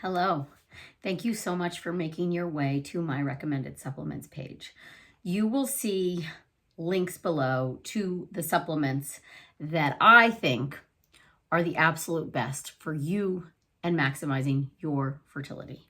Hello. Thank you so much for making your way to my recommended supplements page. You will see links below to the supplements that I think are the absolute best for you and maximizing your fertility.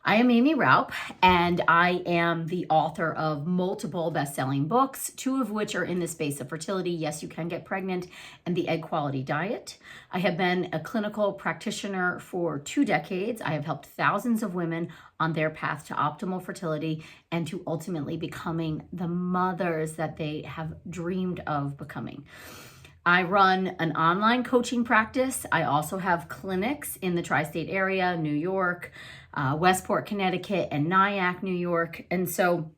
I am Amy Raup, and I am the author of multiple best-selling books, two of which are in the space of fertility, Yes, You Can Get Pregnant, and the Egg Quality Diet. I have been a clinical practitioner for 2 decades. I have helped thousands of women on their path to optimal fertility and to ultimately becoming the mothers that they have dreamed of becoming. I run an online coaching practice. I also have clinics in the tri-state area, New York, Westport, Connecticut, and Nyack, New York. And so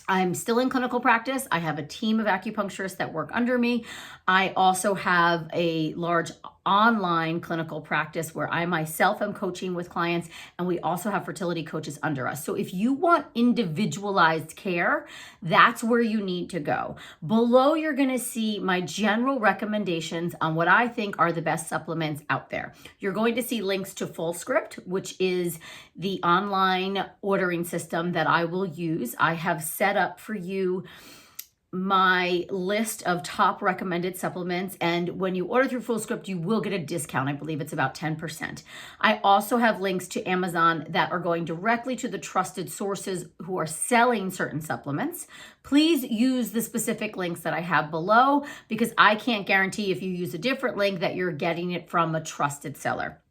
I'm still in clinical practice. I have a team of acupuncturists that work under me. I also have a large online clinical practice where I myself am coaching with clients, and we also have fertility coaches under us. So if you want individualized care, that's where you need to go. Below, you're going to see my general recommendations on what I think are the best supplements out there. You're going to see links to FullScript, which is the online ordering system that I will use. I have set up for you my list of top recommended supplements, and when you order through FullScript, you will get a discount. I believe it's about 10%. I also have links to Amazon that are going directly to the trusted sources who are selling certain supplements. Please use the specific links that I have below, because I can't guarantee if you use a different link that you're getting it from a trusted seller.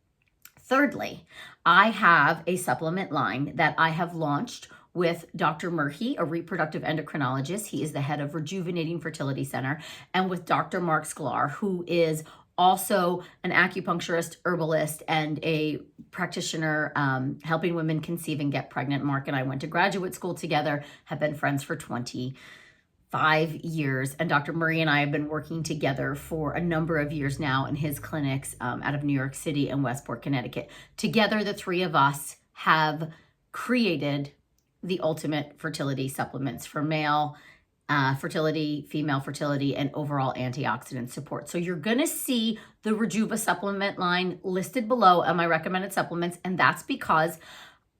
Thirdly, I have a supplement line that I have launched with Dr. Murphy, a reproductive endocrinologist. He is the head of Rejuvenating Fertility Center, and with Dr. Mark Sklar, who is also an acupuncturist, herbalist, and a practitioner helping women conceive and get pregnant. Mark and I went to graduate school together, have been friends for 25 years, and Dr. Murray and I have been working together for a number of years now in his clinics out of New York City and Westport, Connecticut. Together, the three of us have created the ultimate fertility supplements for male fertility, female fertility, and overall antioxidant support. So you're gonna see the Rejuva supplement line listed below on my recommended supplements, and that's because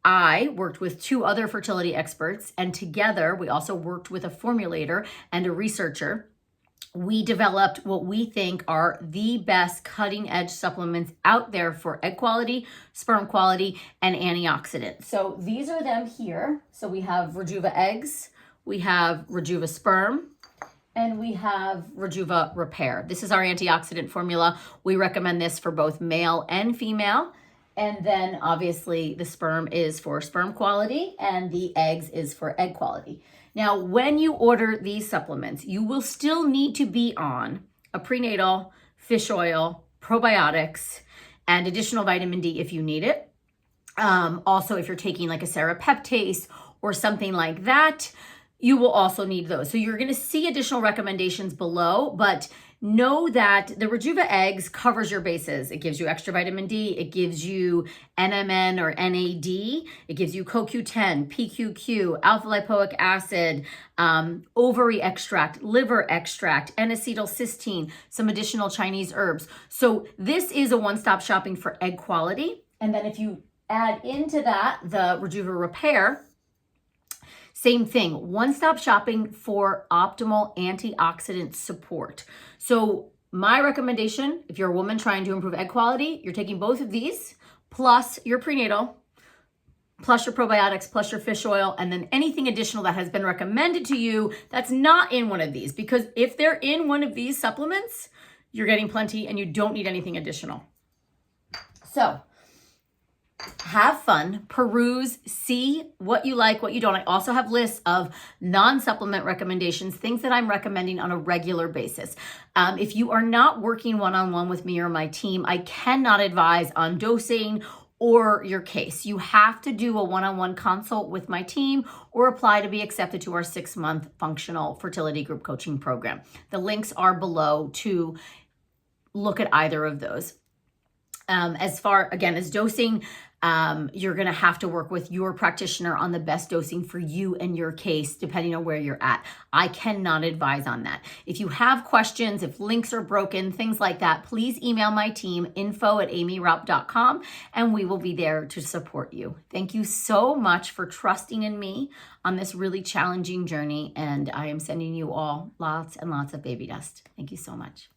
I worked with 2 other fertility experts, and together we also worked with a formulator and a researcher. We developed what we think are the best cutting edge supplements out there for egg quality, sperm quality, and antioxidants. So these are them here. So we have Rejuva eggs, we have Rejuva sperm, and we have Rejuva repair. This is our antioxidant formula. We recommend this for both male and female. And then obviously the sperm is for sperm quality and the eggs is for egg quality. Now, when you order these supplements, you will still need to be on a prenatal, fish oil, probiotics, and additional vitamin D if you need it. Also, if you're taking like a serapeptase or something like that, you will also need those. So you're going to see additional recommendations below, but know that the Rejuva eggs covers your bases. It gives you extra vitamin D. It gives you NMN or NAD. It gives you CoQ10, PQQ, alpha lipoic acid, ovary extract, liver extract, N-acetylcysteine, some additional Chinese herbs. So this is a one-stop shopping for egg quality. And then if you add into that the Rejuva repair, same thing, one-stop shopping for optimal antioxidant support. So my recommendation, if you're a woman trying to improve egg quality, you're taking both of these, plus your prenatal, plus your probiotics, plus your fish oil, and then anything additional that has been recommended to you that's not in one of these. Because if they're in one of these supplements, you're getting plenty and you don't need anything additional. So have fun, peruse, see what you like, what you don't. I also have lists of non-supplement recommendations, things that I'm recommending on a regular basis. If you are not working one-on-one with me or my team, I cannot advise on dosing or your case. You have to do a one-on-one consult with my team or apply to be accepted to our 6-month functional fertility group coaching program. The links are below to look at either of those. As far, again, as dosing, you're going to have to work with your practitioner on the best dosing for you and your case, depending on where you're at. I cannot advise on that. If you have questions, if links are broken, things like that, please email my team, info@aimeeraup.com, and we will be there to support you. Thank you so much for trusting in me on this really challenging journey, and I am sending you all lots and lots of baby dust. Thank you so much.